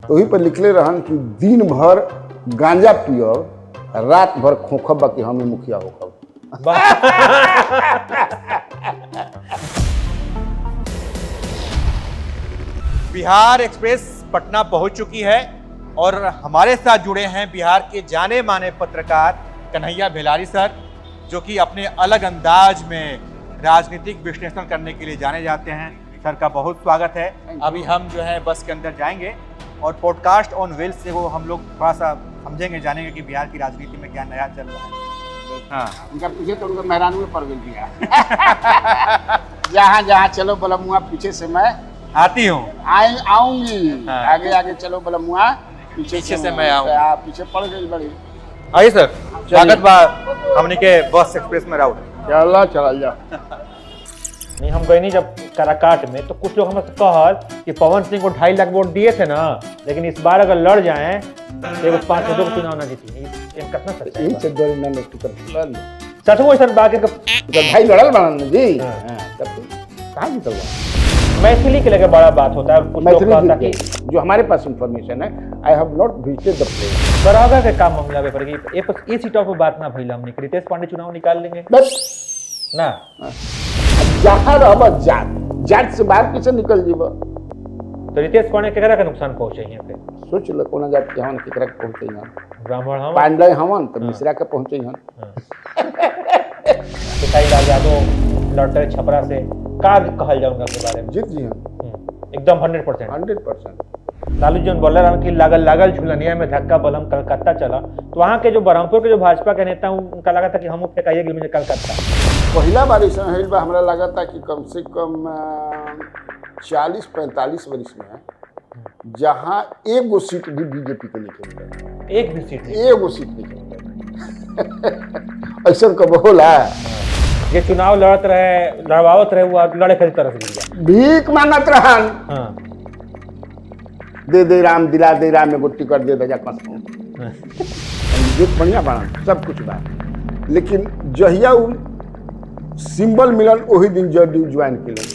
तो वही पर लिखले रहन कि दिन भर गांजा पियो, रात भर खोखब बाकी हम ही मुखिया होखब। बिहार एक्सप्रेस पटना पहुंच चुकी है और हमारे साथ जुड़े हैं बिहार के जाने माने पत्रकार कन्हैया भेलारी सर, जो कि अपने अलग अंदाज में राजनीतिक विश्लेषण करने के लिए जाने जाते हैं। सर का बहुत स्वागत है। अभी हम जो है बस के अंदर जाएंगे और पॉडकास्ट ऑन व्हील्स से वो हम लोग थोड़ा सा समझेंगे, जानेंगे कि बिहार की राजनीति में क्या नया चल रहा है। हाँ, उनका पीछे तो उनका मेहरान में पड़ गई दिया। जहाँ जहाँ चलो बलमुआ पीछे से मैं आती हूँ, आऊंगी। हाँ। आगे आगे चलो बलमुआ पीछे से मैं आऊंगी। आप पीछे पड़ गई बड़ी। आइए सर, स्वागत बा हमने के बस एक्सप्रेस में राउत। चलो चल जा। नहीं, हम गए नहीं जब काराकाट में, तो कुछ लोग हमसे कहल कि पवन सिंह को 2.5 लाख वोट दिए थे ना, लेकिन इस बार अगर लड़ जाएं तो 500 को चुनाव ना जीती। ये कितना सच है? यही से दो ना लोग टिकट लड़ लो। सच में सर बात है। तो भाई लड़ल बनन जी। हाँ। तब कहाँ जीतल बा? मैथिली के लेकर बड़ा बात होता है। कुछ लोग कहता कि जो हमारे पास इंफॉर्मेशन है, I have not visited the place. बराबर के काम मामला पे पड़ेगी। ये सीटों पर बात ना भइला हमने, रितेश पांडे चुनाव निकाल लेंगे बस ना। जहाँ रहब जाट से बाहर कैसे निकल जीव? तो रितेश पांडे केकरा का नुकसान पहुंचे यहाँ पे? सोच लो कोना जाट के हमन केकरा के पहुंचे हन। ब्राह्मण हम पांडे हमन तो मिश्रा के पहुंचे हन। लाल यादव लड़ते रहे छपरा से, का कहल जाऊंगा के बारे में? जीत जी हन एकदम 100%। 100%। लालू जी बोल रहा कि लागल झुलनिया में धक्का बलम कलकत्ता चला, तो वहाँ के जो बरहमपुर के जो भाजपा के नेता उनका लगा था कि हम फेंकाइए मुझे कलकत्ता। पहला बार ऐसा है बा, हमरा लगा था कि कम से कम 40-45 वर्ष में जहाँ एगो सीट भी बीजेपी के नहीं मिला। एक भी सीट नहीं, एगो सीट नहीं मिला। ऐसा कब होला? ये चुनाव लड़वावत रहे वो लड़े खरी तरह से गिर गया। भीख मांगत रहन। हाँ। दे राम, दिला दे राम, एगो टिकट दे जा कसम। जीत बढ़िया बना, सब कुछ बा, लेकिन जहिया उ सिंबल मिलन वही दिन जदयू ज्वाइन के लिए।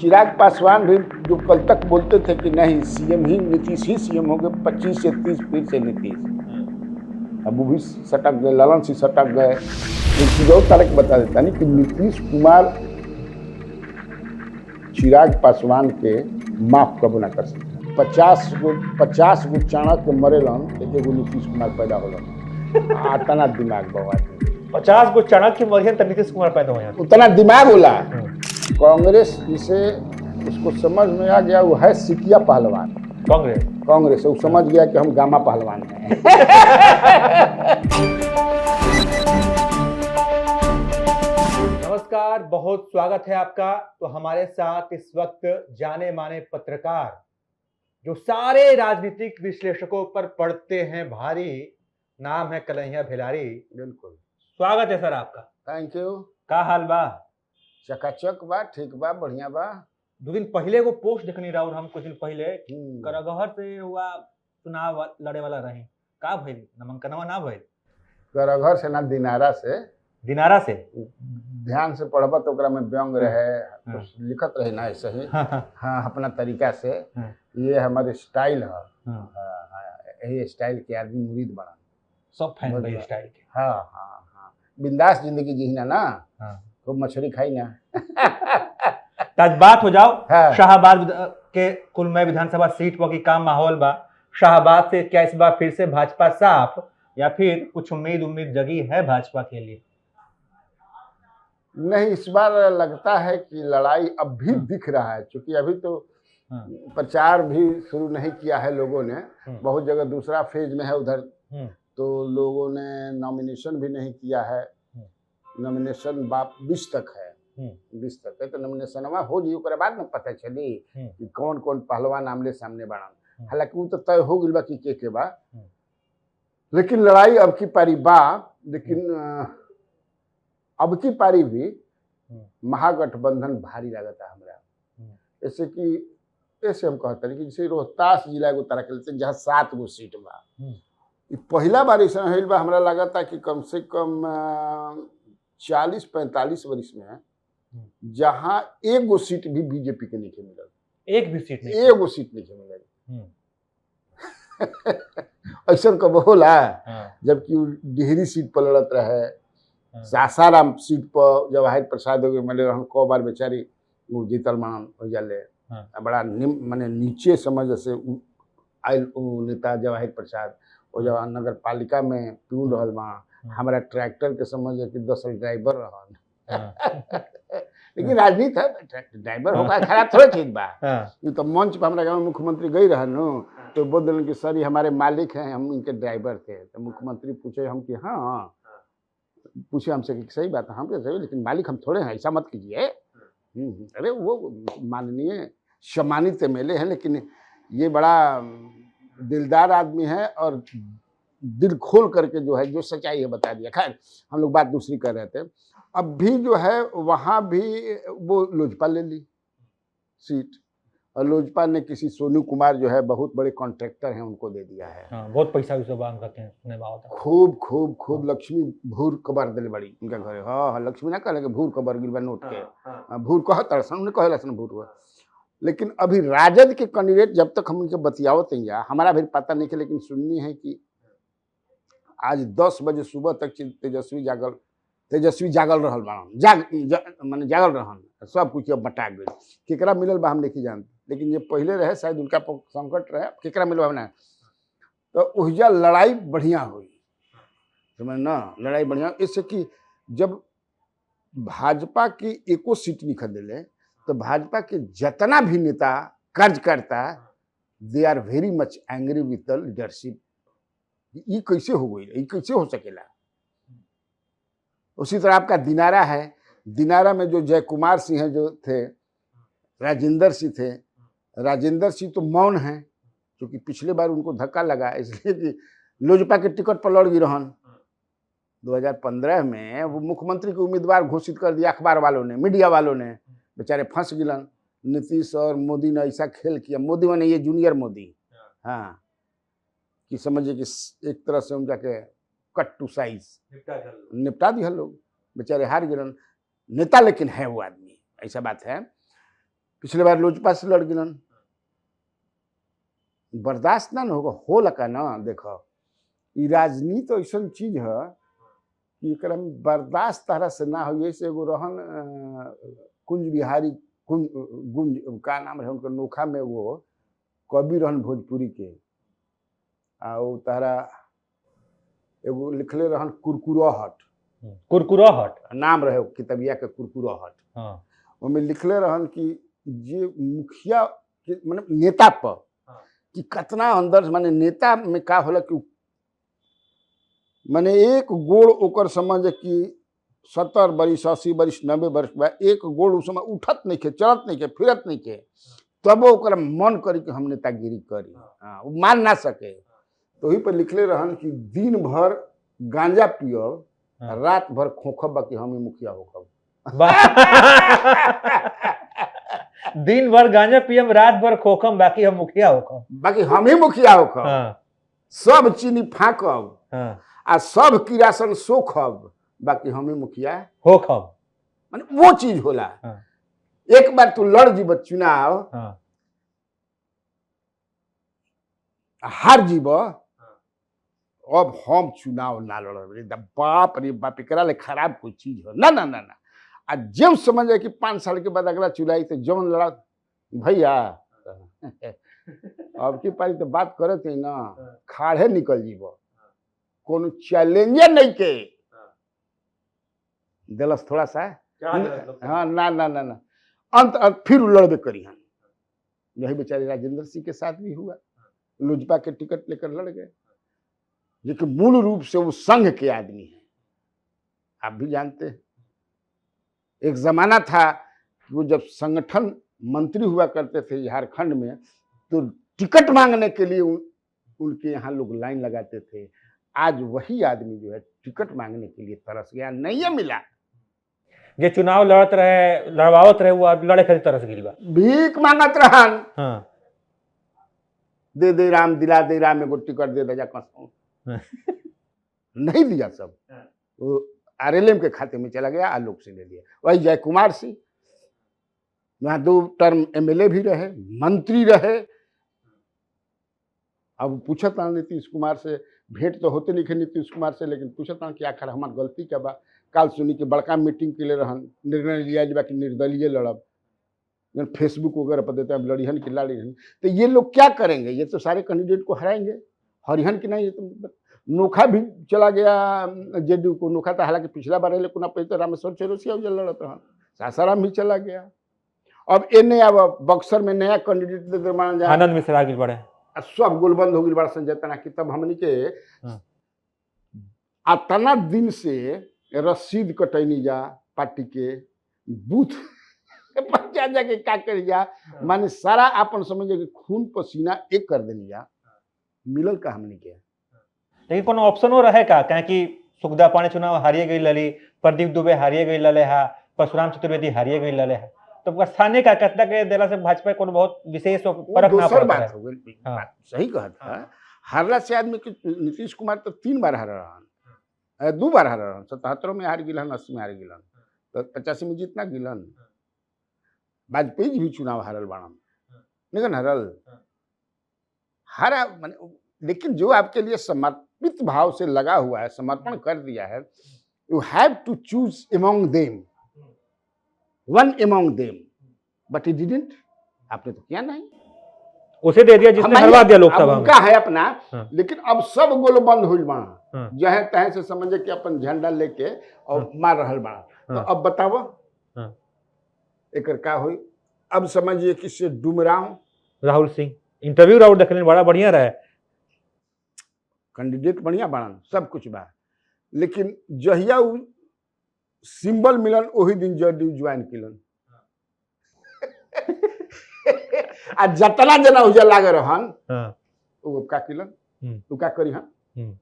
चिराग पासवान भी जो कल तक बोलते थे कि नहीं सीएम ही नीतीश ही सीएम होंगे, 25 से 30 फिर से नीतीश, अब वो भी सटक गए, ललन सिंह सटक गए। जो तरक बता देता नहीं कि नीतीश कुमार चिराग पासवान के माफ कब ना कर सकते। 50 गो चाणक्य मरेलन, एगो नीतीश कुमार पैदा होलन। आतना दिमाग बवा 50 गो चाणक्य मरियन तब नीतीश कुमार पैदा हुए हैं। उतना दिमाग होला। कांग्रेस जिसे उसको समझ में आ गया, वो है सिकिया पहलवान। कांग्रेस वो समझ गया कि हम गामा पहलवान हैं। नमस्कार, बहुत स्वागत है आपका। तो हमारे साथ इस वक्त जाने माने पत्रकार जो सारे राजनीतिक विश्लेषकों पर पड़ते हैं भारी, नाम है कन्हैया भेलारी। बिल्कुल स्वागत है सर आपका। Thank you. का हाल बा? चकाचक बा, ठीक बा, बढ़िया बा। 2 दिन पहले वो पोस्ट देखनी राहुल, हम कुछ दिन पहले करगहर से हुआ चुनाव लड़े वाला रहे, का भइल? नामांकनवा ना भइल? करगहर से ना दिनारा से। दिनारा से ध्यान से पढ़बा तो ओकरा में व्यंग रहे, कुछ लिखत रहे ना ऐसे ही। हाँ, अपना तरीका से। ये हमारे स्टाइल है। यही स्टाइल के आदमी मुरीद बना, सब फैन भाई स्टाइल के। हाँ हाँ हाँ, बिंदास जिंदगी जीना ना, खूब मछली खाई ना। आज बात हो जाओ हाँ। शाहबाद के कुलमय विधानसभा सीट पर की काम माहौल बा। शाहबाद से क्या इस बार फिर से भाजपा साफ, या फिर कुछ उम्मीद जगी है भाजपा के लिए? नहीं, इस बार लगता है कि लड़ाई अब भी दिख रहा है, क्योंकि अभी तो प्रचार भी शुरू नहीं किया है लोगों ने। बहुत जगह दूसरा फेज में है उधर, तो लोगों ने नॉमिनेशन भी नहीं किया है। नॉमिनेशन 20 तक है, 20 तक है, तो नॉमिनेशन हो जी, उसके बाद में पता चली कि कौन कौन पहलवान आमने सामने बना। हालांकि वो तो तय हो गई बा कि के बा, लेकिन लड़ाई अब की पारी बा। लेकिन अब की पारी भी महागठबंधन भारी लगता है हमरा। जैसे कि ऐसे हम कहते हैं कि जैसे रोहतास जिला एगो तरह के जहाँ 7 गो सीट बा, पहला बार ऐसा है बा, हमरा लगा था कि कम से कम 40-45 वर्ष में जहाँ एगो सीट भी बीजेपी के नहीं मिलल। एक भी सीट नहीं। एगो सीट नहीं मिलेगी। हम्म, ऐसा कब होला, हाँ, जबकि उ डिहरी सीट पर लड़त रहे, हाँ, सासाराम सीट पर जवाहिर प्रसाद हो गए मिले रहन, को बार बेचारी वो जीतल मानन हो जाले। हाँ, आ बड़ा माने नीचे समझ से आयल उ नेता जवाहिर प्रसाद वो जब नगर पालिका में प्यून रहल वहाँ, हमारा ट्रैक्टर के समझ कि 10 ड्राइवर रहन। हाँ, लेकिन राजनीति है, ड्राइवर होगा खराब थोड़ा चीज बा। हाँ, ये तो मंच पर हमारे गाँव में मुख्यमंत्री गई रहन नु, तो बोल दिलन कि सर ये हमारे मालिक हैं, हम इनके ड्राइवर थे। तो मुख्यमंत्री पूछे हम कि हाँ, पूछे हमसे कि सही बात है, हम कह सही, लेकिन मालिक हम थोड़े हैं, ऐसा मत कीजिए। अरे वो माननीय सम्मानित एमएलए हैं, लेकिन ये बड़ा दिलदार आदमी है और दिल खोल करके जो है जो सच्चाई है बता दिया। खैर हम लोग बात दूसरी कर रहे थे। अब भी जो है वहाँ भी वो लोजपा ले ली सीट, और लोजपा ने किसी सोनू कुमार जो है बहुत बड़े कॉन्ट्रैक्टर हैं उनको दे दिया है। हाँ, बहुत पैसा भी सब बांध रखे हैं, सुने में आवता। खूब खूब खूब लक्ष्मी भूर कबर दिल बड़ी उनका घर। हाँ हाँ, लक्ष्मी ना कहले कि भूर कबर गिल बा नोट के। भूर कह तरसन उन्हें कहे लसन भूर हुआ। लेकिन अभी राजद के कैंडिडेट जब तक हम उनके बतियावत हैं, हमारा भी पता नहीं है, लेकिन सुननी है कि आज 10 बजे सुबह तक तेजस्वी जागल रहल बाड़न, माने जागल रहन, सब कुछ अब बटा गई। केकरा मिलल बा हम नहीं जानते, लेकिन ये पहले रहे शायद उनका संकट रहे, केकरा मिलल बा ना। तो ओहिजा लड़ाई बढ़िया हुई, समझ ना, लड़ाई बढ़िया, इससे कि जब भाजपा की एको सीट नहीं खरीदे तो भाजपा के जितना भी नेता कार्यकर्ता they are very much angry with the leadership. ये कैसे हो गई, ये कैसे हो सकेला। उसी तरह आपका दिनारा है, दिनारा में जो जय कुमार सिंह है जो थे, राजेंद्र सिंह थे, राजेंद्र सिंह तो मौन हैं क्योंकि पिछले बार उनको धक्का लगा, इसलिए कि लोजपा के टिकट पर लड़ गई रहन। 2015 में वो मुख्यमंत्री के उम्मीदवार घोषित कर दिया, अखबार वालों ने, मीडिया वालों ने, बेचारे फंस गिलन। नीतीश और मोदी ने ऐसा खेल किया, मोदी माने ये जूनियर मोदी, हाँ, कि समझिए कि एक तरह से उनका के कट टू साइज निपटा दिया लोग, बेचारे हार गिलन। नेता लेकिन है वो आदमी, ऐसा बात है। पिछले बार लोजपा से लड़ गिलन, बर्दाश्त ना होगा, हो लगा ना। देखो ये राजनीति ऐसा चीज है कि एकरा में बर्दाश्त तरह से ना हो। जैसे एगो रहन कुंज बिहारी, गुंज का नाम है उनका, नोखा में वो कवि रहन भोजपुरी के, वो तारा एगो लिखले रहन कुरकुराहट, कुरकुराहट नाम रहे किताबिया के कुरकुराहट। हाँ, उसमें लिखले रहन कि जे मुखिया के मतलब नेता पर कि कितना अंदर माने नेता में का होला कि माने एक गोड़ ओकर समझ कि 70 बरिस 80 बरिस 90 बरिस बा, एक गोड़ उस समय उठत नहीं के, चलत नहीं के, फिरत नहीं के, तब ओकर मन करी कि हम नेतागिरी करी। हाँ, वो मान ना सके। तो वही पर लिखले रहन कि दिन भर गांजा पियब, रात भर खोखब, बाकी हम ही मुखिया होखब। दिन भर गांजा पियम, रात भर खोखम, बाकी हम मुखिया होखम, बाकी हम ही मुखिया होखब। हाँ, सब चीनी फाँकब, हाँ, आ सब किरासन सोखब, बाकी हम ही मुखिया होखम, माने वो चीज होला। हाँ, एक बार तू लड़ जीब चुनाव, हाँ, हार जीब, अब हम चुनाव ना लड़, बाप रे बाप, एकरा ले खराब कोई चीज हो ना ना ना ना। आ जब समझ जाए कि 5 साल के बाद अगला चुनाई तो जौन लड़ा भैया अब की पारी तो बात करे थे ना, खाड़े निकल जीब, कोनो चैलेंजे नहीं के दिलस थोड़ा सा, हाँ ना ना ना ना, अंत फिर लड़बे करी हम। यही बेचारे राजेंद्र सिंह के साथ भी हुआ, लोजपा के टिकट लेकर लड़ गए, लेकिन मूल रूप से वो संघ के आदमी हैं। आप भी जानते हैं एक जमाना था कि वो जब संगठन मंत्री हुआ करते थे झारखंड में, तो टिकट मांगने के लिए उनके यहाँ लोग लाइन लगाते थे। आज वही आदमी जो है टिकट मांगने के लिए तरस गया, नहीं है मिला। जे चुनाव लड़त रहे, लड़वावत रहे, वो अब लड़े खातिर तरस गिल बा, भीख मांगत रहन, हाँ, दे दे राम, दिला दे राम, एगो टिकट दे जा कसम। नहीं दिया, सब वो आरएलएम के खाते में चला गया, आलोक से ले लिया। वही जय कुमार सिंह वहाँ 2 टर्म एमएलए भी रहे, मंत्री रहे। अब पूछत ना नीतीश कुमार से, भेंट तो होते नहीं नीतीश कुमार से, लेकिन पूछत ना कि आखिर हमार गलती क्या बा। काल सुनी के बड़का मीटिंग के लिए रहन, निर्णय लिया बा कि निर्दलीय लड़ब, फेसबुक वगैरह पर देते हैं लड़िहन की लड़िहन। तो ये लोग क्या करेंगे? ये तो सारे कैंडिडेट को हराएंगे, हरिहन की नहीं। ये तो नोखा भी चला गया जेडीयू को। नोखा था हालांकि पिछला बार लेकिन अब तो रामेश्वर चौरसिया लड़त रहा, सासाराम भी चला गया। अब एने अब बक्सर में नया कैंडिडेट दे निर्माण जा, आनंद मिश्रा आगे बढ़े, सब गोलबंद हो गई बड़ा संजय तना की। तब हमने के अतना दिन से रसीद कटैनी जा पार्टी के बूथ जा जाके का कर जा, माने सारा अपन समझे कि खून पसीना एक कर देनी जा, मिलल का हमने के। लेकिन कोनो ऑप्शनो रहे का? कहें कि सुखदा पानी चुनाव हारिए गई लली, प्रदीप दुबे हारिए गई लले है, परशुराम चतुर्वेदी हारिए गई लले है, तो स्थानीय कार्यकर्ता के देला से भाजपा को बहुत विशेष फर्क ना पड़ता बात हो गई। सही कहा था। हारला से आदमी के नीतीश कुमार तो 3 बार हारा रहा, 2 बार हारा रहा। 77 में हार गिलन, 80 में हार गिलन, तो 85 में जितना गिलन। वाजपेयी जी भी चुनाव हारल बाणम, लेकिन हारा माने। लेकिन जो आपके लिए समर्पित भाव से लगा हुआ है, समर्पण कर दिया है, you have to choose among them, one among them, but he didn't. आपने तो किया नहीं, उसे दे दिया जिसने हरवा दिया लोकसभा में। उनका है अपना, लेकिन अब सब गोल बंद हुई बाणा, जहे तहे से समझे कि अपन झंडा लेके और मार रहल बाणा। तो अब बताओ एक का हुई? अब समझिए कि से डुमराव राहुल सिंह इंटरव्यू राउंड देखने बड़ा बढ़िया रहा, कैंडिडेट बढ़िया बाणन, सब कुछ बा, लेकिन जहिया सिंबल मिलन वही दिन जदयू ज्वाइन किलन। आ जतना जना उजा लागे रहन वो का किलन, तो का करी हन।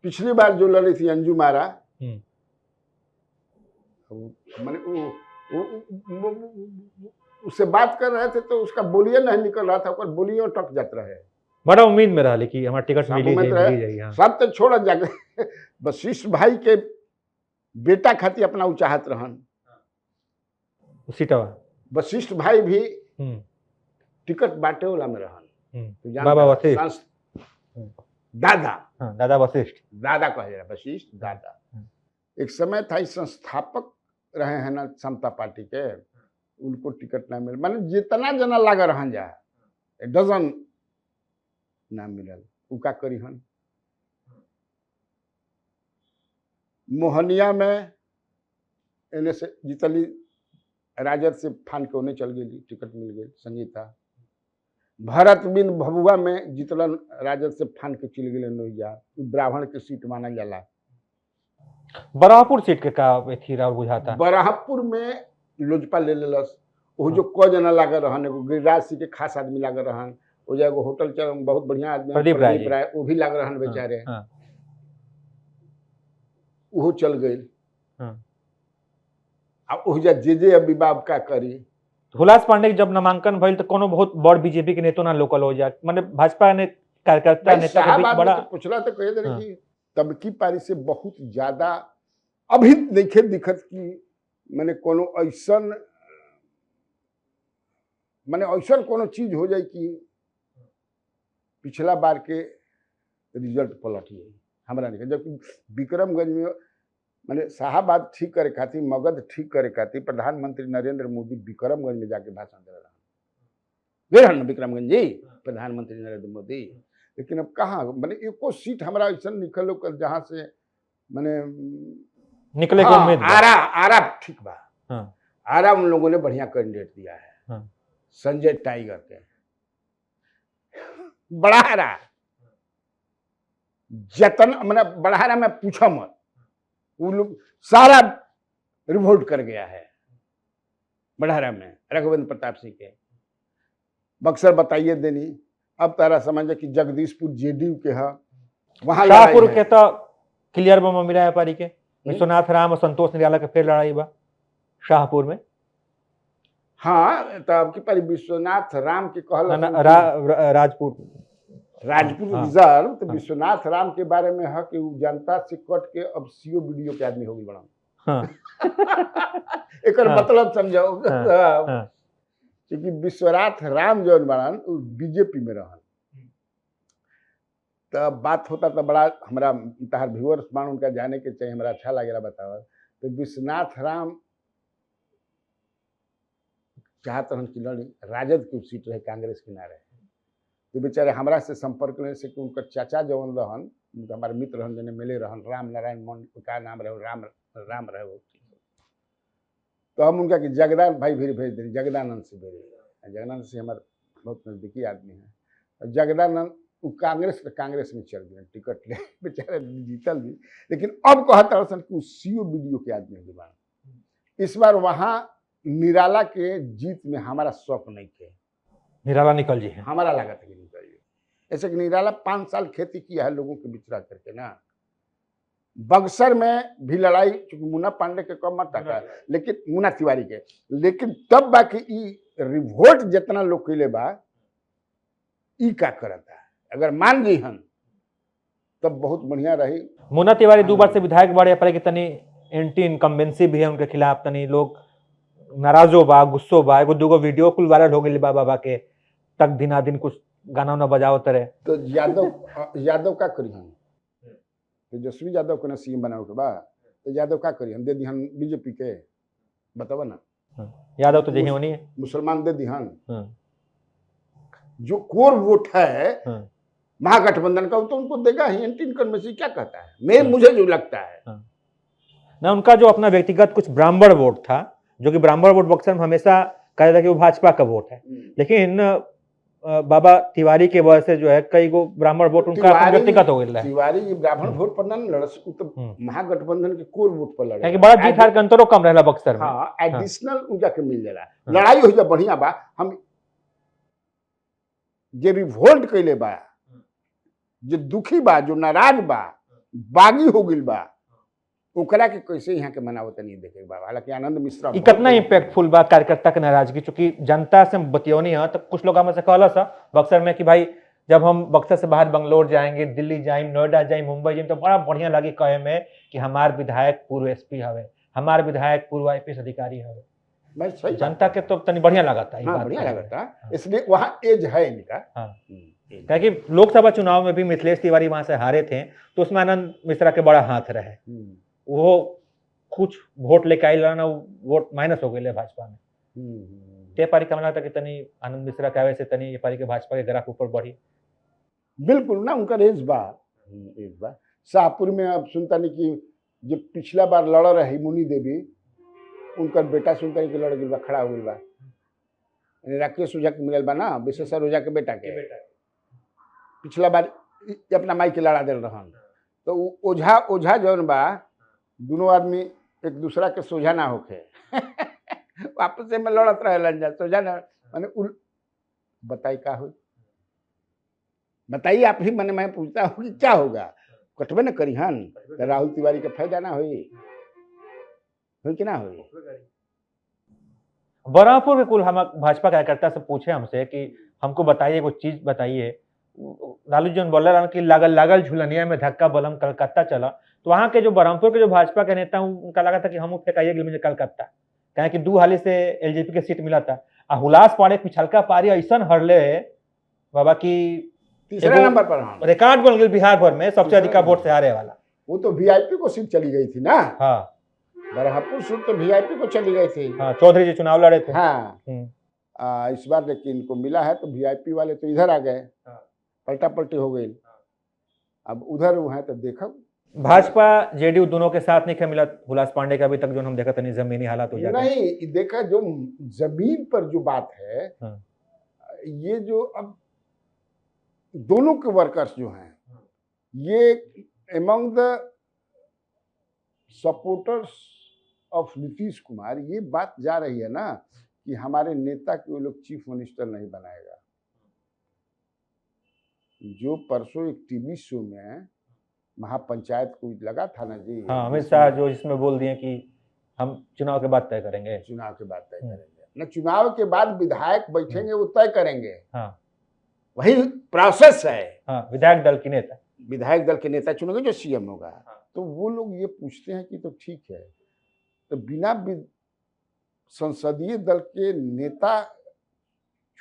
पिछली बार जो लड़ी थी अंजू मारा, माने उससे बात कर रहे थे तो उसका बोलिए नहीं निकल रहा था, बोलिए अटक जाते रहे। बड़ा उम्मीद में रहा कि हमारा टिकट मिली जाएगी। सब तो छोड़ जाके वशिष्ठ भाई के बेटा खातिर अपना चाहत रहन, सीटवा वशिष्ठ भाई भी टिकट बांटे वाला में रहन। बाबा वशिष्ठ दादा वशिष्ठ, दादा कहे वशिष्ठ दादा। एक समय था संस्थापक रहे हैं ना समता पार्टी के, उनको टिकट ना मिले, माने जितना जना लगा रहन जा डजन ना मिलल, उ का करी हन। मोहनिया में एने से जीतली, राजद से फान के उन्हें चल गई, टिकट मिल गई संगीता। भरत बिन भभुआ में जीतलन, राजद से फान के चल गए नोइया, ब्राह्मण के सीट मानल जाला। बराहपुर सीट के का थी राव बुझाता? बराहपुर में लोजपा ले लेलस, वो जो क जना लागे रहन, एगो गिरिराज सिंह के खास आदमी लागे रहन, वो जो एगो होटल चल बहुत बढ़िया आदमी प्रदीप राय वो भी लागे रहन बेचारे, वो चल गई। अब ओहिजा जे अभी बाब का करी। हुलास पांडे के जब नामांकन भइल तो कोनो बहुत बड़ बीजेपी के नेता ना लोकल हो जाए, माने भाजपा ने कार्यकर्ता नेता के बीच बड़ा पूछला तो कहे दे कि तब की पारी से बहुत ज्यादा अभी देखे दिखत की माने कोनो ऐसन माने ऐसन कोनो चीज हो जाए कि पिछला बार के रिजल्ट पलट जाए हमरा नहीं। जबकि विक्रमगंज में माने शाहबाद ठीक करे खातिर, मगध ठीक करे खातिर प्रधानमंत्री नरेंद्र मोदी विक्रमगंज में जाके भाषण दे रहा है। विक्रमगंज जी प्रधानमंत्री नरेंद्र मोदी, लेकिन अब कहाँ माने एको सीट हमारा ऐसा निकल जहाँ से माने निकले को उम्मीद। आरा ठीक बा, आरा उन लोगों ने बढ़िया कैंडिडेट दिया है, संजय टाइगर के। बढ़ारा जतन मैंने बढ़ारा में पूछा मत, वो लोग सारा रिवोल्ट कर गया है बढ़ारा में रघुवंश प्रताप सिंह के। बक्सर बताइए देनी, अब तारा समझे कि जगदीशपुर जेडीयू के है, वहां शाहपुर के तो क्लियर बम मिला है पारी के, विश्वनाथ राम और संतोष निराला के फिर लड़ाई बा शाहपुर में। हाँ तब की पारी विश्वनाथ राम के कहल राजपूत रिजर्व, तो विश्वनाथ राम के बारे में है कि जनता से कट के अब सीओ वीडियो के आदमी हो गई बड़ा। एक मतलब समझो। क्योंकि विश्वनाथ राम जौन बड़न बीजेपी में रहन, तब बात होता तो बड़ा हमारा तहार व्यूअर्स बाण उनका जाने के चाहिए, हमारा अच्छा लगेगा बताओ। तो विश्वनाथ राम चाहत रहन कि लड़ी, राजद की सीट रहे, कांग्रेस की ना रहे। तो बेचारे हमरा से संपर्क लेने से कि उनका चाचा जौन रहन, उनका हमारे मित्र रहन, जने मिले रहन, राम नारायण मन का नाम रहे, राम रहे वो। तो हम उनका कि जगदान भाई भी भेज दें, जगदानंद से भेज दें। जगदानंद से हमारे बहुत नज़दीकी आदमी है। और जगदानंद वो कांग्रेस में चल गए, टिकट ले बेचारे जीतल भी, लेकिन अब कहता रसन कि सीओ वीडियो के आदमी है। इस बार वहाँ निराला के जीत में हमारा शौक नहीं थे, निराला निकल जी है, हमारा लागत है कि निकल जी। ऐसे कि निराला 5 साल खेती किया है लोगों के बिचरा करके ना। बक्सर में भी लड़ाई, चूंकि मुन्ना पांडे के कम मत आता है, लेकिन मुन्ना तिवारी के, लेकिन तब बाकी रिवोल्ट जितना लोग कैले बा ई का करता है, अगर मान गई हम तब बहुत बढ़िया रही। मुन्ना तिवारी 2 बार से विधायक बाड़े पर कि तनी एंटी इनकम्बेंसी भी है उनके खिलाफ, तनी लोग नाराजो बा, गुस्सो बा। एगो 2 वीडियो कुल वायरल हो गई बा बाबा के, तक दिनादिन कुछ गाना ना बजाओ तरह। तो यादव का करी हम, तेजस्वी यादव को ना सीएम बनाओ के बा, तो यादव का करी हम, दे दी हम बीजेपी के, बतावा ना। यादव तो जही होनी है, मुसलमान दे दी हम। जो कोर वोट है महागठबंधन का, तो उनको देगा ही। एंटी इनकम्बेंसी क्या कहता है, मुझे जो लगता है ना, उनका जो अपना व्यक्तिगत कुछ ब्राह्मण वोट था, जो कि ब्राह्मण वोट बक्सर में हमेशा कहा था कि वो भाजपा का वोट है, लेकिन बाबा तिवारी के वजह से जो है कई गो ब्राह्मण वोट उनका व्यक्तिगत हो गया है। तिवारी ब्राह्मण वोट पर ना लड़, तो महागठबंधन के कोर वोट पर लड़े, बड़ा जीत हार के अंतरो कम रहला बक्सर में। हाँ, एडिशनल उनका के मिल जाला। लड़ाई हो जा बढ़िया बा। हम जे रिवोल्ट कैले बा, जो दुखी बा, जो नाराज बा, बागी हो गइल बा, ओकरा के कैसे यहाँ के मनावत नहीं देखे बा। हालांकि आनंद मिश्रा कितना इम्पैक्टफुल बा कार्यकर्ता के नाराजगी, चूंकि जनता से बतियौनी है, तो कुछ लोग हमसे कहला सा बक्सर में कि भाई जब हम बक्सर से बाहर बंगलोर जाएंगे, दिल्ली जाएंगे, नोएडा जाएंगे, मुंबई जाएंगे, तो बड़ा बढ़िया लगे कहे में कि हमार विधायक पूर्व एसपी हवे, हमार विधायक पूर्व आईपीएस अधिकारी हवे। जनता के तो तनी बढ़िया लगा था, बढ़िया लगा था, इसलिए वहाँ एज है इनका। क्या कि लोकसभा चुनाव में भी मिथिलेश तिवारी वहां से हारे थे, तो उसमें आनंद मिश्रा के बड़ा हाथ रहे। वो कुछ वोट लेके आई ना, वोट माइनस हो गए भाजपा में। ते पारी कमला तक तनी आनंद मिश्रा के आवे से तनी ये पारी के भाजपा के ग्राफ ऊपर बढ़ी। बिल्कुल ना, उनका रेस बा। शाहपुर में अब सुनता नहीं कि जो पिछला बार लड़ रही मुनी देवी, उनका बेटा सुनता नहीं कि लड़ गई बा, खड़ा हो गई बा। राकेश ओझा के मिलल बा ना, विशेषर ओझा के बेटा के पिछला बार अपना माई के लड़ा दिल रहन। तो ओझा जौन बा, दोनों आदमी एक दूसरा के सोझा ना होके आपस में लड़त रहे, सोझा ना माने बताई का हो, बताइए आप ही। मैंने मैं पूछता हूँ कि क्या होगा, कटबे न करी हन, तो राहुल तिवारी का फायदा ना हुई कि ना हुई। बरापुर के कुल हम भाजपा कार्यकर्ता से पूछे हमसे कि हमको बताइए कुछ चीज बताइए। लालू जी बोल रहे कि लागल झुलनिया में धक्का बलम कलकत्ता चला, तो वहाँ के जो बरहमपुर के जो भाजपा के नेता, उनका लगा था कि हम फेंकाइए मुझे कलकत्ता, कहें कि 2 हाली से एलजेपी के सीट मिला था। हुलास पाड़े पिछलका पारी ऐसा हरले बाबा की तीसरा नंबर पर रिकॉर्ड बन गई बिहार भर में सबसे अधिक वोट से हारे वाला। वो तो वीआईपी को सीट चली गई थी ना। हाँ, बरहमपुर सीट तो वीआईपी को चली गई थी। हाँ, चौधरी जी चुनाव लड़े थे। हाँ, इस बार लेकिन इनको मिला है, तो वीआईपी वाले तो इधर आ गए, पलटा पलटी हो गई। अब उधर वो है, तो देखो भाजपा जेडीयू दोनों के साथ नहीं मिला। हुलास पांडे का अभी तक जो हम देखा था नहीं, जमीनी हालात हो जाए नहीं देखा। जो जमीन पर जो बात है, ये जो अब दोनों के वर्कर्स जो हैं, ये among the supporters of Nitish Kumar, ये बात जा रही है ना कि हमारे नेता को लोग चीफ मिनिस्टर नहीं बनाएगा। जो परसों एक टीवी शो में महापंचायत को लगा था ना जी, हाँ, अमित शाह जो इसमें बोल दिए कि हम चुनाव के बाद तय करेंगे, चुनाव के बाद तय करेंगे। न चुनाव के बाद विधायक बैठेंगे, वो तय करेंगे। हाँ, वही प्रोसेस है। हाँ, विधायक दल के नेता चुनेंगे जो सीएम होगा। तो वो लोग ये पूछते हैं कि तो ठीक है, तो बिना संसदीय दल के नेता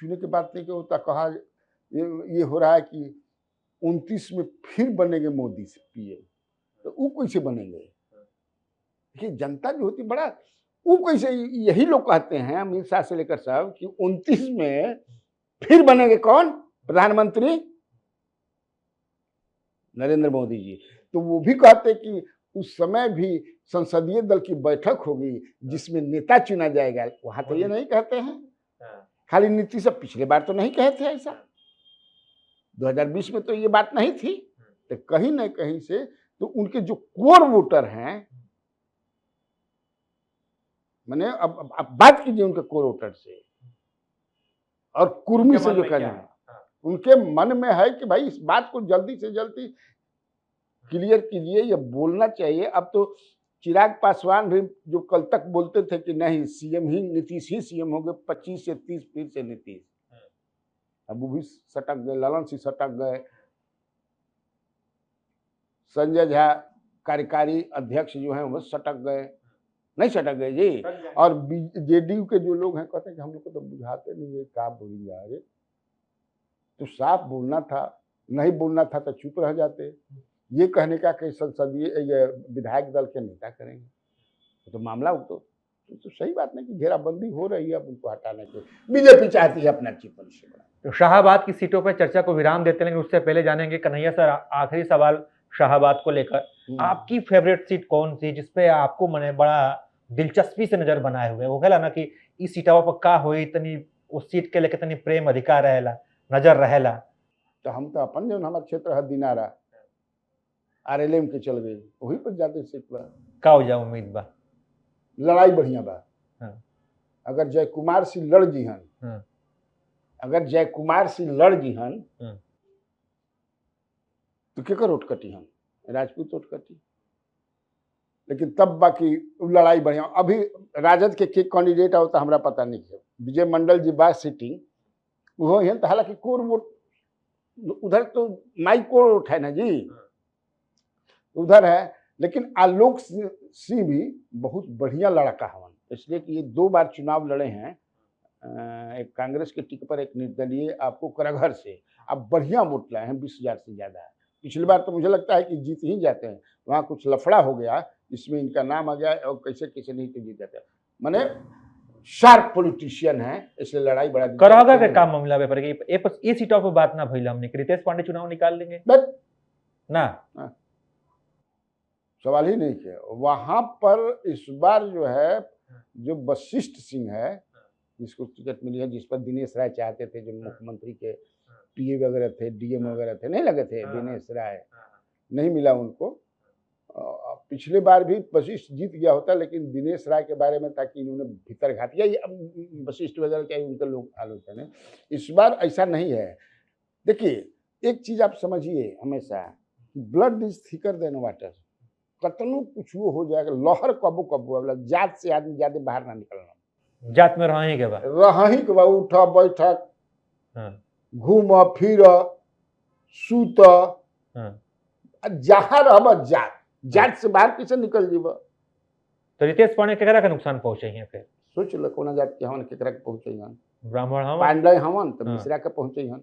छूने की बात नहीं कि होता, कहा ये हो रहा है कि 29 में फिर बनेंगे मोदी से पीएम, तो वो कैसे बनेंगे? देखिए जनता जो होती बड़ा, वो कैसे, यही लोग कहते हैं अमित शाह से लेकर सब कि 29 में फिर बनेंगे कौन प्रधानमंत्री? नरेंद्र मोदी जी। तो वो भी कहते कि उस समय भी संसदीय दल की बैठक होगी जिसमें नेता चुना जाएगा। वहां तो ये नहीं कहते हैं, खाली नीतीश सब पिछले बार तो नहीं कहे थे ऐसा, 2020 में तो ये बात नहीं थी। तो कहीं ना कहीं से तो उनके जो कोर वोटर हैं, मैंने अब बात कीजिए उनके कोर वोटर से और कुर्मी से जो कहना है, उनके मन में है कि भाई इस बात को जल्दी से जल्दी क्लियर कीजिए, ये बोलना चाहिए। अब तो चिराग पासवान भी जो कल तक बोलते थे कि नहीं सीएम ही नीतीश ही सीएम हो गए, 25 से 30 फिर से नीतीश, अब वो भी सटक गए, ललन सिंह सटक गए, संजय झा कार्यकारी अध्यक्ष जो हैं वो सटक गए, नहीं सटक गए जी। और जेडीयू के जो लोग हैं कहते हैं कि हम लोग को तो बुझाते नहीं है, क्या बोली जा रहे, तो साफ बोलना था, नहीं बोलना था तो चुप रह जाते। ये कहने का कि संसदीय विधायक दल के नेता करेंगे तो मामला तो सही बात नहीं कि घेराबंदी हो रही है, अब उनको हटाने के बीजेपी चाहती है अपना चीफ से बड़ा। तो शाहाबाद की सीटों पर चर्चा को विराम देते, लेकिन उससे पहले जानेंगे कन्हैया सर, आखिरी सवाल शाहाबाद को लेकर, आपकी फेवरेट सीट कौन सी जिसपे आपको मने बड़ा दिलचस्पी से नजर बनाए हुए? वो कहला ना कि इस सीटवा पर का होई, तनी उस सीट के लेके तनी प्रेम अधिकार रहेला, नजर रहेला। तो हम तो अपन जो हमारा क्षेत्र है दिनारा आरएलएम के चल गए, वही पर जाते सीट पर का हो जा उम्मीद बा? लड़ाई बढ़िया बा। हाँ। अगर जय कुमार सिंह लड़ जीहन, अगर जय कुमार सिंह लड़ जीहन तो केकर वोट कटी हन? राजपूत वोट कटी। लेकिन तब बाकी लड़ाई बढ़िया। अभी राजद के कैंडिडेट होता हमरा पता नहीं है, विजय मंडल जी बा सिटिंग वो है, तो हालांकि कोर वोट उधर तो माई कोर वोट है ना जी, उधर है। लेकिन आलोक सिंह भी बहुत बढ़िया लड़का हवन, इसलिए कि ये 2 बार चुनाव लड़े हैं, एक कांग्रेस के टिकट पर, एक निर्दलीय आपको करघर से। अब बढ़िया वोट लाए हैं, 20,000 से ज्यादा। पिछली बार तो मुझे लगता है कि जीत ही जाते हैं, वहाँ कुछ लफड़ा हो गया इसमें इनका नाम आ गया और कैसे कैसे नहीं तो जीत जाते हैं। माने शार्प पॉलिटिशियन है, इसलिए लड़ाई बड़ा करघर के काम मामला पे पर ये सीटों पे बात ना भइल, हमने रितेश पांडे चुनाव निकाल लेंगे ना, सवाल ही नहीं किया। वहां पर इस बार जो है जो वशिष्ठ सिंह है जिसको टिकट मिली है, जिस पर दिनेश राय चाहते थे, जो मुख्यमंत्री के पीए वगैरह थे, डीएम वगैरह थे, नहीं लगे थे दिनेश राय, नहीं मिला उनको। पिछले बार भी वशिष्ठ जीत गया होता, लेकिन दिनेश राय के बारे में था कि इन्होंने भीतर घात किया, ये वशिष्ठ वगैरह क्या उनके लोग आलोचना है। इस बार ऐसा नहीं है। देखिए एक चीज आप समझिए हमेशा, blood is thicker than water. कतनो कुछ वो हो जाएगा, लहर कबो कबो वाला, जात से आदमी ज्यादा बाहर ना निकलना, जात में रही के बाद उठ बैठ, घूम फिर, सूत, जहाँ रह जात से बाहर कैसे निकल जीव। तो रितेश पांडे केकरा का नुकसान पहुंचे हैं? फिर सोच लो कौन जात के हवन, केकरा के पहुंचे हन? ब्राह्मण हवन, पांडे हवन तो मिश्रा के पहुंचे हन।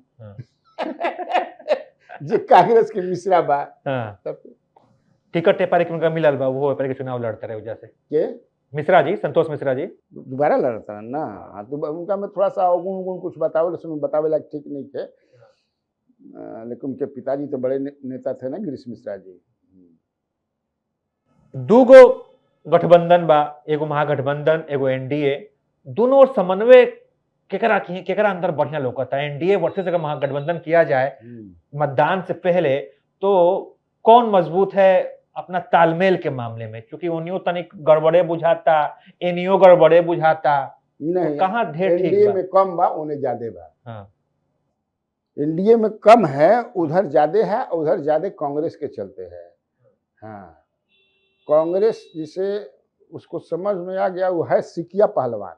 जे कांग्रेस के मिश्रा बा, तब टिकट टेपारी के मिलल बा, वो पर के चुनाव लड़ते रहे वजह से के मिश्रा जी, संतोष मिश्रा जी दोबारा लड़ता है ना। तो उनका मैं थोड़ा सा अवगुण कुछ बतावे लायक ठीक नहीं थे, लेकिन उनके पिताजी तो बड़े नेता थे ना, गिरीश मिश्रा जी। 2 गो गठबंधन बा, एगो महागठबंधन, एगो एनडीए, दोनों और समन्वय केकरा अंदर बढ़िया लोकता है? एनडीए वर्सेस अगर महागठबंधन किया जाए मतदान से पहले, तो कौन मजबूत है अपना तालमेल के मामले में? क्योंकि उन्हीं तनिक गड़बड़े बुझाता, एनियो गड़बड़े बुझाता, नहीं तो कहाँ ढेर ठीक एनडीए में कम बा, उन्हें ज्यादा बा। हाँ, एनडीए में कम है, उधर ज्यादा है, उधर ज्यादा कांग्रेस के चलते है। हाँ, कांग्रेस जिसे उसको समझ में आ गया, वो है सिकिया पहलवान।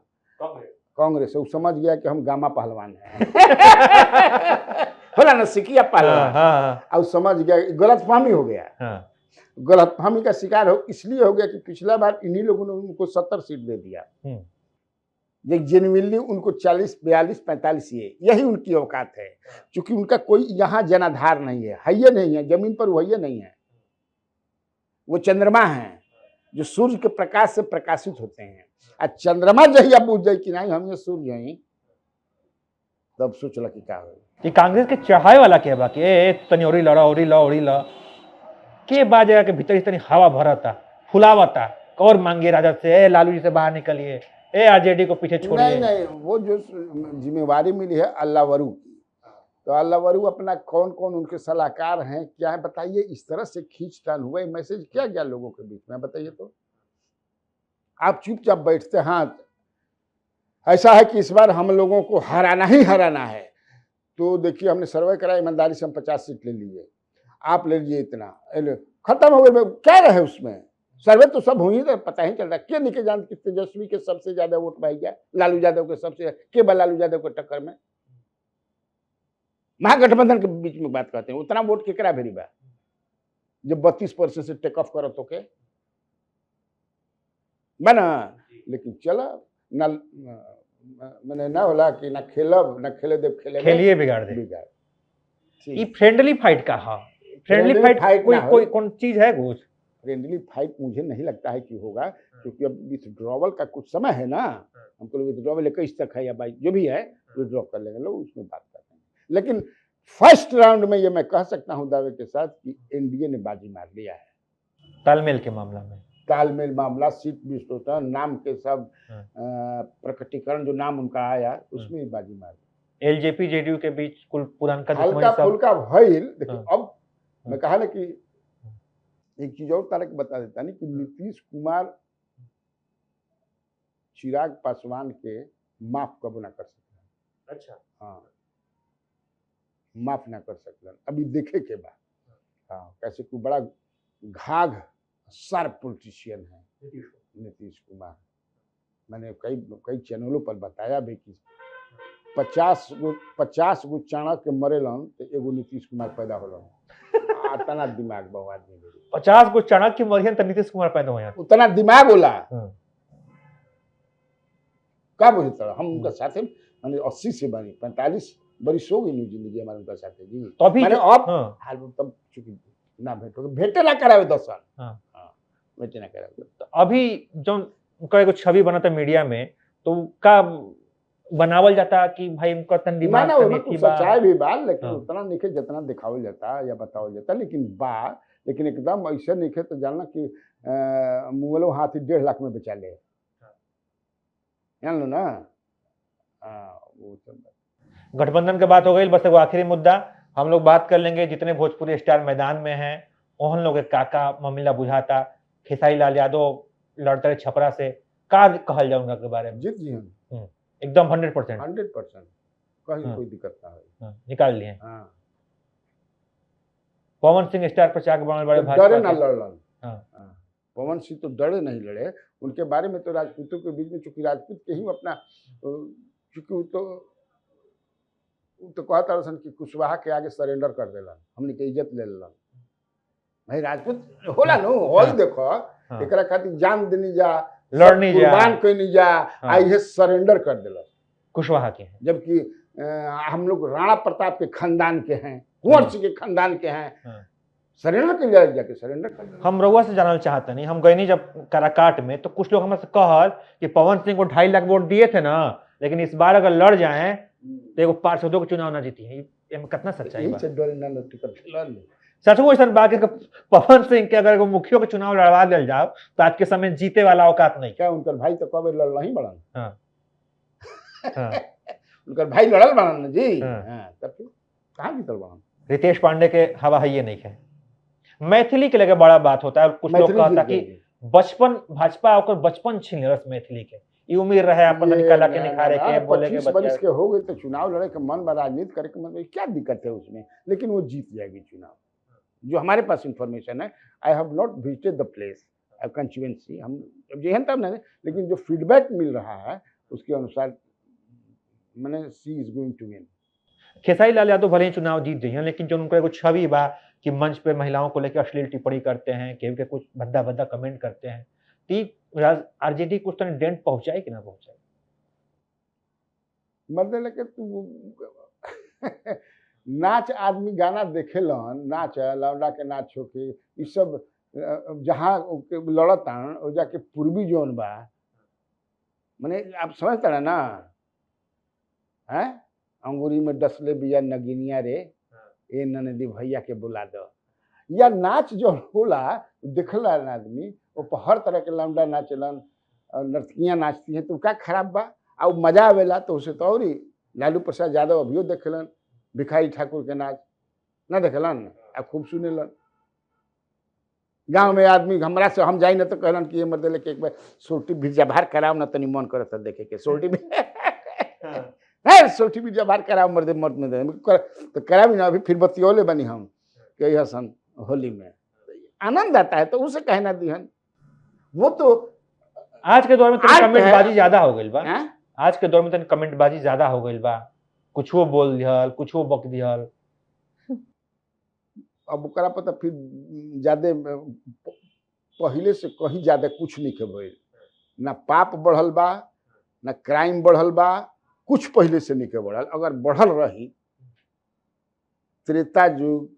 कांग्रेस वो समझ गया कि हम गामा पहलवान हैं। होला ना सिकिया पहलवान, अब समझ गया, गलतफहमी हो गया। गलतफहमी का शिकार हो इसलिए हो गया कि पिछला बार इन्हीं लोगों ने उनको 70 सीट दे दिया। जेन्युइनली उनको 40, 42, 45 यही उनकी औकात है, क्योंकि उनका कोई यहाँ जनाधार नहीं है, हइये नहीं है, जमीन पर वही नहीं है। वो चंद्रमा है जो सूर्य के प्रकाश से प्रकाशित होते हैं। और चंद्रमा जही अब बुझ जाए कि नहीं हम ये सूर्य हैं, तब सोचला कि क्या हो। ये कांग्रेस के चढ़ाए वाला के बाकी ए तनी ओरी लड़ा ओरी ला के बाजे के भीतर इतनी हवा भरता फुलावता और मांगे राजा से ए लालू जी से बाहर निकलिए, ए आरजेडी को पीछे छोड़िए। नहीं, वो जो जिम्मेवारी मिली है अल्लाहवरू की, तो अल्लाहवरू अपना कौन कौन उनके सलाहकार हैं क्या है बताइए। इस तरह से खींचतान हुआ, मैसेज क्या गया लोगों के बीच में बताइए। तो आप चुपचाप बैठते, हाँ ऐसा है कि इस बार हम लोगों को हराना ही हराना है। तो देखिए हमने सर्वे करा, ईमानदारी से हम 50 सीट ले लिए, आप ले लीजिए इतना, खत्म हो गए। क्या रहे उसमें, सर्वे तो सब हुई तो पता ही चल रहा है। क्या निके जान कि तेजस्वी के सबसे ज्यादा वोट पाई गया, लालू यादव के सबसे, केवल लालू यादव के टक्कर में। महागठबंधन के बीच में बात करते हैं, उतना वोट केकरा भेरी बा जब 32% से टेक ऑफ करत होके बना। लेकिन चला ना मैंने ना होला कि ना खेलब ना खेले दे, खेलिए बिगाड़ दे। ठीक। ये फ्रेंडली फाइट का हाँ, फ्रेंडली फाइट कोई कौन चीज है कुछ फ्रेंडली फाइट मुझे नहीं लगता है कि होगा, क्योंकि अब विथड्रॉवल का कुछ समय है ना। हमको विथड्रॉवल 21 तक है या 22 जो भी है, विथड्रॉ कर लेंगे लोग, उसमें बात करते हैं। लेकिन फर्स्ट राउंड में ये मैं कह सकता हूं दावे के साथ कि एनडीए ने बाजी मार लिया है। तालमेल के मामला में, तालमेल मामला, सीट विस्फोटन, नाम के सब प्रकटीकरण, जो नाम उनका आया उसमें ही बाजी मार ली। एलजेपी जेडीयू के बीच कुल पुरानका हल्का फुल्का भइल। देखिए अब मैं कहा ना कि एक चीज और तारक बता देता नहीं कि नीतीश कुमार चिराग पासवान के माफ कब ना कर सकते। अच्छा हाँ, माफ ना कर सकते, अभी देखे के बाद। हाँ, कैसे कोई बड़ा घाघ शार्प पॉलिटिशियन है नीतीश कुमार। मैंने कई चैनलों पर बताया भी कि 50 गो चाणक्य मरेलन तो एगो नीतीश कुमार पैदा होलन। उतना दिमाग बहु आदमी 50 को चाणक्य मरियन तो नीतीश कुमार पैदा हुआ, उतना दिमाग होला का बुझता। हम उनका साथे मैंने 80 से बनी 45 बरिस हो गई जिंदगी हमारे उनका साथे जी। तो अभी मैंने अब हाल तब चूंकि ना भेटे ना करावे 10 साल। हाँ, भेटे ना करावे। तो अभी जो उनका एगो छवि बना था मीडिया में, तो का बनावल जाता कि भाई उनका तन दिमाग ना तो सच्चाई भी बा, लेकिन उतना नहीं जितना दिखावल जाता या बतावल जाता, लेकिन बा, लेकिन एकदम ऐसे नहीं तो जानना कि मुगलों हाथी 1.5 लाख में बेचा ले, जान लो ना। वो गठबंधन की बात हो गई, बस एगो आखिरी मुद्दा हम लोग बात कर लेंगे। जितने भोजपुरी स्टार मैदान में हैं ओहन लोग काका मामला बुझाता, खेसारी लाल यादव लड़ते रहे छपरा से, का कहल जाए उनका के बारे में? जीत जी हम एकदम 100% कहीं कोई दिक्कत ना है, निकाल लिए। पवन सिंह स्टार प्रचारक बनल बड़े डरे ना लड़लन। पवन सिंह तो डरे नहीं लड़े, उनके बारे में तो राजपूतों के बीच में, चूंकि राजपूत के ही अपना, चूंकि वो तो कहता रसन कि कुशवाहा के आगे सरेंडर कर देलन, हमने के इज्जत ले लेलन। भाई राजपूत होला नो होल देखो, एकरा खातिर जान देनी जा, लड़नी जा, कुर्बान कइनी जा, आई है सरेंडर कर देलन कुशवाहा के। जबकि हम लोग राणा प्रताप के खानदान के हैं, कुंवर सिंह के खानदान के हैं, सरेंडर कर लिया, जाके सरेंडर कर। हम रउआ से जानना चाहते नहीं, हम गए नहीं जब काराकाट में, तो कुछ लोग हमसे कहल कि पवन सिंह को 2.5 लाख वोट दिए थे ना, लेकिन इस बार अगर लड़ जाएं तो एगो पार्षदों के चुनाव ना जीती है। ये में कितना सच्चाई है? सच में ऐसा बात है कि पवन सिंह के अगर मुखियों के चुनाव लड़वा दिया जाओ तो आज के समय जीते वाला औकात नहीं। क्या उनका भाई तो कब लड़ नहीं बड़न? उनका भाई लड़ल बड़न जी। तब फिर कहाँ जीतल बड़न? रितेश पांडे के हवा है ये नहीं है। मैथिली के लेकर बड़ा बात होता है, कुछ लोग कहता कि बचपन भाजपा और बचपन छीन रस मैथिली के, ये उम्मीद रहे अपन कला के निखारे के बोले के 25 बरस के हो गए तो चुनाव लड़े के मन बा, राजनीति करे के मन बा, क्या दिक्कत है उसमें? लेकिन वो जीत जाएगी चुनाव, जो हमारे पास इंफॉर्मेशन है। I have not visited the place constituency, हम जो है तब नहीं, लेकिन जो फीडबैक मिल रहा है उसके अनुसार मैंने see is going to win. Khesari Lal Yadav भले ही चुनाव जीत गई हैं, लेकिन जो उनको एक छवि बा कि मंच पे महिलाओं को लेकर अश्लील टिप्पणी करते हैं, केहू के कुछ भद्दा कमेंट करते हैं, तो आरजेडी कुछ तो डेंट पहुंचाए कि ना पहुंचाए? मर्दे लेके तू नाच आदमी गाना देखेलन, नाच लौंडा के नाच होके ई सब जहाँ लड़तान ओ जाके पूर्वी जोन बा, माने आप समझता ना हैं, अंगूरी में डसले बिया नगिनिया रे, ए ननदी भैया के बुला दो। या नाच जो होला देखला आदमी वो पर हर तरह के लौंडा नाचलन, नर्तकियां नाचती हैं, तो क्या खराब बा? और मजा आवेला तो उसे तो और ही लालू प्रसाद यादव अभियो देखलन, भिखारी ठाकुर के नाच ना देखलन, आ खूब सुनेलन। गांव में आदमी हमरा से हम जाई ना तो कहलन कि ये मर्दे लेके एक बार सोटी भिजा भार कराओ ना, तनी मन करत देखे के सोटी भी है, सोटी भिजा भार कराओ मर्दे मर्द में तो करावी ना, अभी फिर बतियोले बनी हम कि हसन होली में आनंद आता है, तो उसे कहना दिहन। वो तो आज के दौर में कमेंटबाजी ज्यादा हो गई बा, हैं? आज के दौर में तनी कमेंटबाजी ज्यादा हो गई बा, कुछ वो बोल दिहल, कुछ वो बक दिहल। अब ओकरा पता फिर ज्यादा पहले से कहीं ज्यादा कुछ नहीं के भइल, ना पाप बढ़ल बा, ना क्राइम बढ़ल बा, कुछ पहले से नहीं के बढ़ल। अगर बढ़ल रही त्रेता युग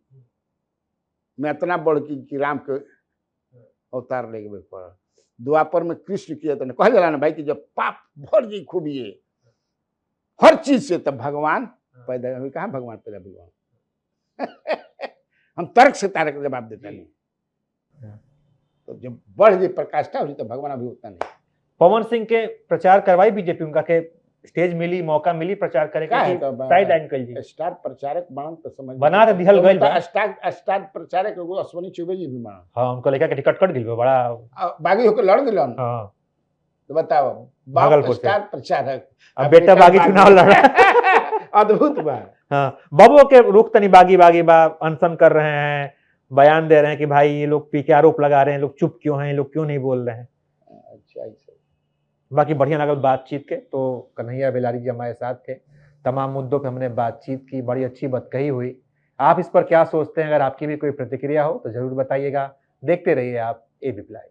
में इतना बढ़ कि राम के अवतार लेके पड़ल, द्वापर में कृष्ण किया तो कहा जाला ना भाई कि जब पाप भर जी खूबिए हर चीज से, तब भगवान पैदा। अभी कहाँ भगवान पैदा भगवान हम तर्क से तारक जवाब देता नहीं, तो जब बढ़ जी प्रकाष्ठा हो तो भगवान अभी उतना नहीं। पवन सिंह के प्रचार करवाई बीजेपी, उनका के स्टेज मिली, मौका मिली प्रचार करे का है के, तो साइड लाइन कर जी स्टार प्रचारक बनन तो समझ बना तो दिहल गइल बा। स्टार प्रचारक एगो अश्विनी चौबे जी भी बनन। हाँ, उनको लेकर के टिकट कट गइल बा बड़ा। बागी होकर लड़ गेलन। हाँ, तो बताओ भागलपुर से। स्टार प्रचारक अब बेटा बागी चुनाव लड़ा। अद्भुत बा। हाँ, बाबू के रुख तनी बागी बागी बा, अनशन कर रहे हैं, बयान दे रहे हैं कि भाई ये लोग पी के आरोप लगा रहे हैं, लोग चुप क्यों हैं, ये लोग क्यों नहीं बोल रहे हैं। अच्छा ऐसे बाकी बढ़िया लगल बातचीत के। तो कन्हैया बेलारी जी हमारे साथ थे, तमाम मुद्दों पे हमने बातचीत की, बड़ी अच्छी बात कही हुई। आप इस पर क्या सोचते हैं? अगर आपकी भी कोई प्रतिक्रिया हो तो जरूर बताइएगा। देखते रहिए आप एबीपी लाइव।